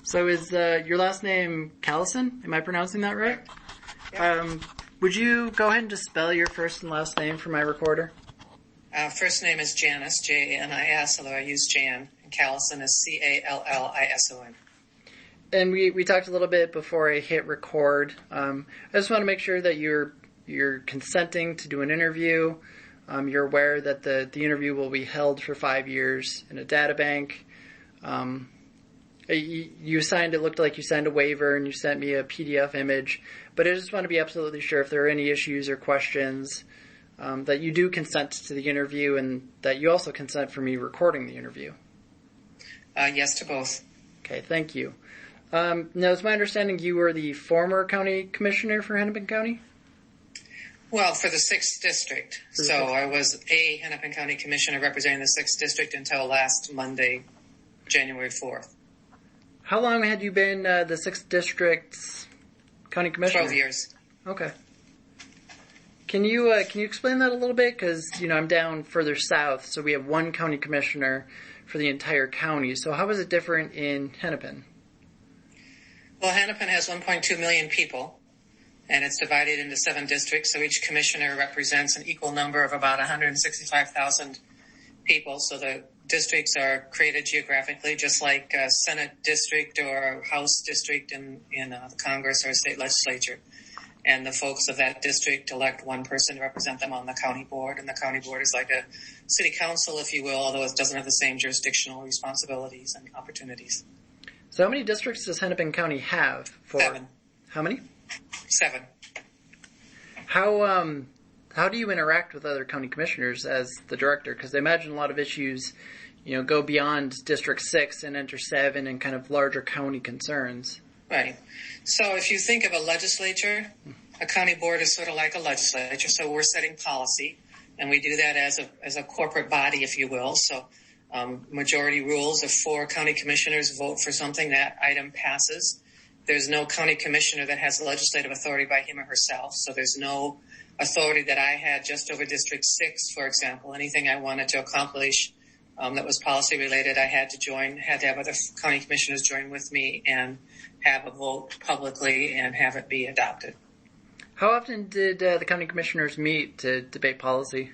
So is your last name Callison? Am I pronouncing that right? Yeah. Would you go ahead and just spell your first and last name for my recorder? First name is Janice, Janis, although I use Jan, and Callison is Callison. And we talked a little bit before I hit record. I just want to make sure that you're consenting to do an interview. You're aware that the interview will be held for 5 years in a data bank. You signed, it looked like you signed a waiver and you sent me a PDF image, but I just want to be absolutely sure if there are any issues or questions, that you do consent to the interview and that you also consent for me recording the interview. Yes to both. Okay, thank you. Now, it's my understanding you were the former county commissioner for Hennepin County? Well, for the 6th district. So I was a Hennepin County commissioner representing the 6th district until last Monday, January 4th. How long had you been the 6th district's county commissioner? 12 years. Okay. Can you explain that a little bit? Because, I'm down further south, so we have one county commissioner for the entire county. So how is it different in Hennepin? Well, Hennepin has 1.2 million people, and it's divided into 7 districts, so each commissioner represents an equal number of about 165,000 people. So the districts are created geographically, just like a Senate district or a House district in the Congress or state legislature. And the folks of that district elect one person to represent them on the county board, and the county board is like a city council, if you will, although it doesn't have the same jurisdictional responsibilities and opportunities. So how many districts does Hennepin County have? 7. How many? 7. How do you interact with other county commissioners as the director? Because I imagine a lot of issues, go beyond District 6 and enter 7 and kind of larger county concerns. Right. So if you think of a legislature, a county board is sort of like a legislature. So we're setting policy, and we do that as a corporate body, if you will. So majority rules, if 4 county commissioners vote for something, that item passes. There's no county commissioner that has legislative authority by him or herself. So there's no authority that I had just over District 6, for example. Anything I wanted to accomplish that was policy related, I had to have other county commissioners join with me and have a vote publicly and have it be adopted. How often did the county commissioners meet to debate policy?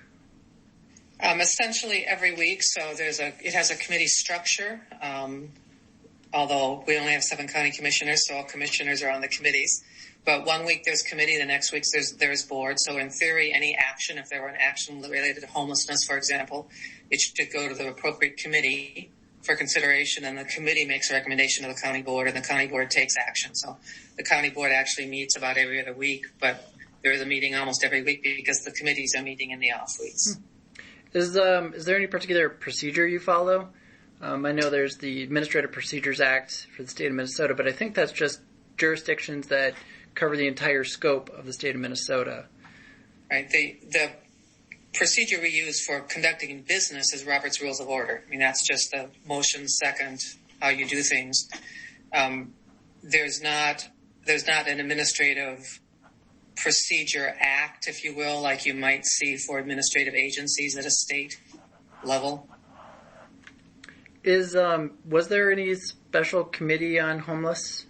Essentially every week. So it has a committee structure. Although we only have 7 county commissioners, so all commissioners are on the committees. But one week there's committee, the next week there's board. So in theory, any action, if there were an action related to homelessness, for example, it should go to the appropriate committee for consideration, and the committee makes a recommendation to the county board, and the county board takes action. So the county board actually meets about every other week, but there is a meeting almost every week because the committees are meeting in the off weeks. Is there any particular procedure you follow? I know there's the Administrative Procedures Act for the state of Minnesota, but I think that's just jurisdictions that cover the entire scope of the state of Minnesota. Right. The procedure we use for conducting business is Robert's Rules of Order. I mean, that's just the motion second, how you do things. There's not an administrative procedure act, if you will, like you might see for administrative agencies at a state level. Was there any special committee on homeless?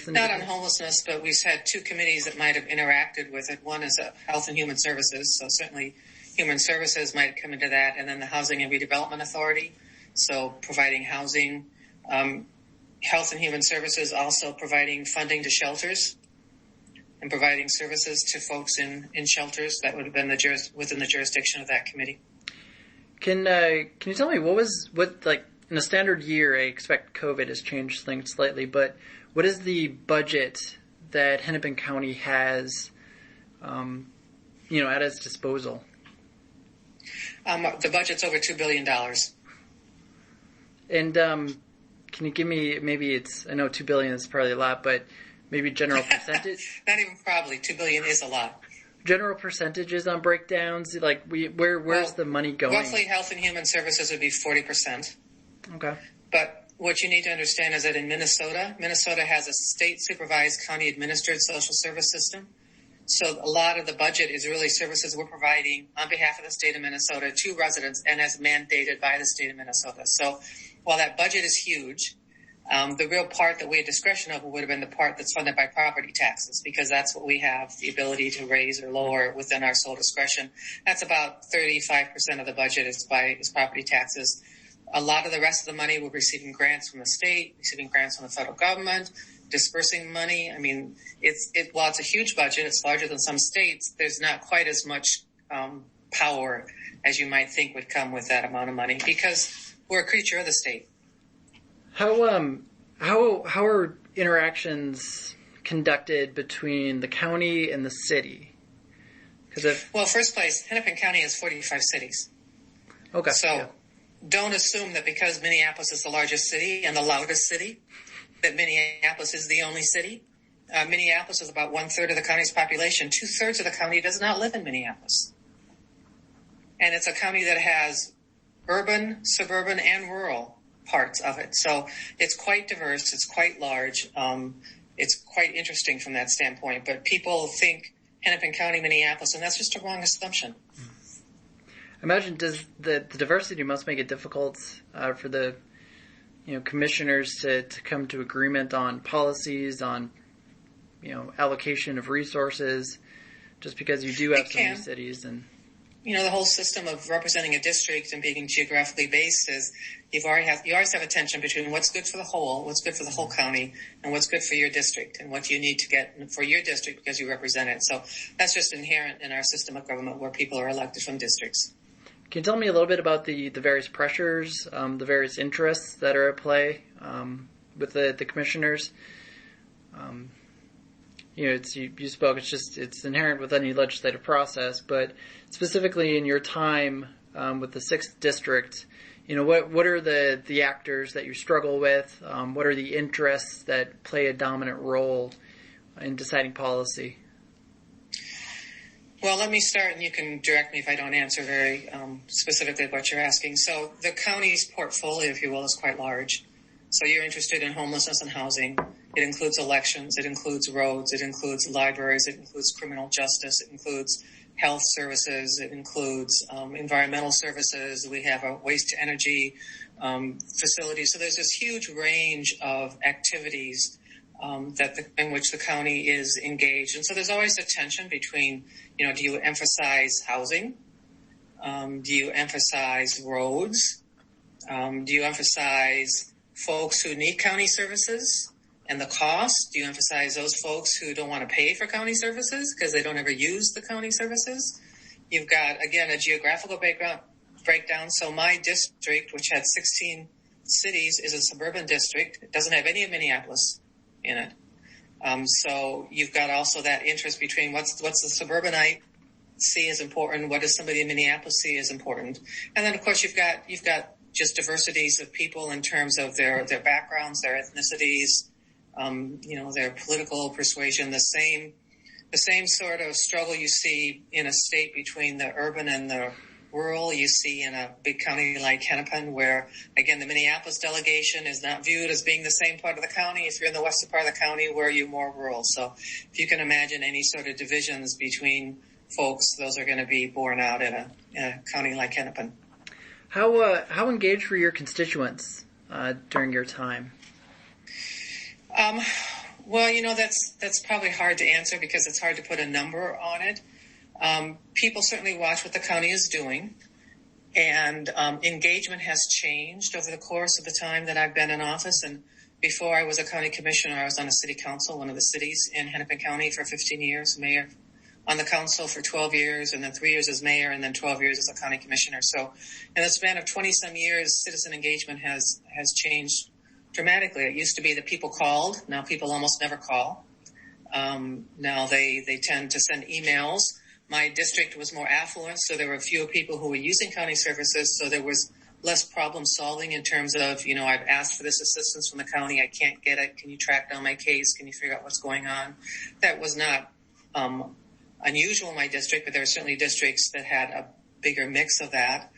Not on homelessness, but we've had 2 committees that might have interacted with it. One is Health and Human Services, so certainly Human Services might come into that, and then the Housing and Redevelopment Authority, so providing housing. Health and Human Services also providing funding to shelters and providing services to folks in shelters. That would have been within the jurisdiction of that committee. Can you tell me what in a standard year? I expect COVID has changed things slightly, but what is the budget that Hennepin County has, at its disposal? The budget's over $2 billion. And can you give me, I know $2 billion is probably a lot, but maybe general percentage? Not even probably. $2 billion is a lot. General percentages on breakdowns, where's the money going? Roughly, Health and Human Services would be 40%. Okay. But what you need to understand is that in Minnesota has a state-supervised, county-administered social service system. So a lot of the budget is really services we're providing on behalf of the state of Minnesota to residents and as mandated by the state of Minnesota. So while that budget is huge, The real part that we had discretion over would have been the part that's funded by property taxes, because that's what we have the ability to raise or lower within our sole discretion. That's about 35% of the budget is property taxes. A lot of the rest of the money, we're receiving grants from the state, receiving grants from the federal government, dispersing money. I mean, while it's a huge budget, it's larger than some states, there's not quite as much power as you might think would come with that amount of money, because we're a creature of the state. How are interactions conducted between the county and the city? Well, first place, Hennepin County has 45 cities. Okay. So don't assume that because Minneapolis is the largest city and the loudest city, that Minneapolis is the only city. Minneapolis is about 1/3 of the county's population. 2/3 of the county does not live in Minneapolis. And it's a county that has urban, suburban, and rural parts of it. So it's quite diverse. It's quite large. It's quite interesting from that standpoint. But people think Hennepin County, Minneapolis, and that's just a wrong assumption. I imagine the diversity must make it difficult for the commissioners to come to agreement on policies, on allocation of resources, just because you do have so many cities. And the whole system of representing a district and being geographically based is you always have a tension between what's good for the whole, what's good for the whole county, and what's good for your district, and what you need to get for your district because you represent it. So that's just inherent in our system of government where people are elected from districts. Can you tell me a little bit about the various pressures, the various interests that are at play with the commissioners? You spoke. It's inherent with any legislative process, but specifically in your time with the 6th district, what are the actors that you struggle with? What are the interests that play a dominant role in deciding policy? Well, let me start, and you can direct me if I don't answer very specifically what you're asking. So the county's portfolio, if you will, is quite large. So you're interested in homelessness and housing. It includes elections. It includes roads. It includes libraries. It includes criminal justice. It includes health services. It includes environmental services. We have a waste-to-energy facility. So there's this huge range of activities in which the county is engaged. And so there's always a tension between, do you emphasize housing? Do you emphasize roads? Do you emphasize folks who need county services and the cost? Do you emphasize those folks who don't want to pay for county services because they don't ever use the county services? You've got, again, a geographical breakdown. So my district, which had 16 cities, is a suburban district. It doesn't have any of Minneapolis in it. So you've got also that interest between what's the suburbanite see as important, what does somebody in Minneapolis see as important, and then of course you've got just diversities of people in terms of their backgrounds, their ethnicities, their political persuasion. The same sort of struggle you see in a state between the urban and the rural, you see in a big county like Hennepin, where, again, the Minneapolis delegation is not viewed as being the same part of the county. If you're in the western part of the county, where are you more rural? So if you can imagine any sort of divisions between folks, those are going to be borne out in a county like Hennepin. How engaged were your constituents during your time? Well, that's probably hard to answer because it's hard to put a number on it. People certainly watch what the county is doing, and engagement has changed over the course of the time that I've been in office. And before I was a county commissioner, I was on a city council, one of the cities in Hennepin County, for 15 years, mayor on the council for 12 years, and then 3 years as mayor, and then 12 years as a county commissioner. So in the span of 20-some years, citizen engagement has changed dramatically. It used to be that people called. Now people almost never call. Now they tend to send emails. My district was more affluent, so there were fewer people who were using county services, so there was less problem solving in terms of, I've asked for this assistance from the county, I can't get it, can you track down my case, can you figure out what's going on? That was not unusual in my district, but there were certainly districts that had a bigger mix of that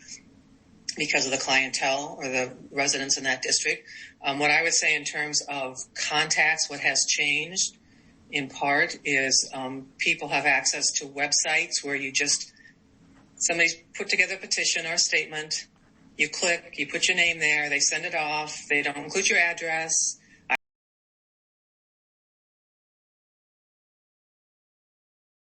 because of the clientele or the residents in that district. What I would say in terms of contacts, what has changed in part is people have access to websites where somebody's put together a petition or a statement, You click, you put your name there, they send it off, they don't include your address,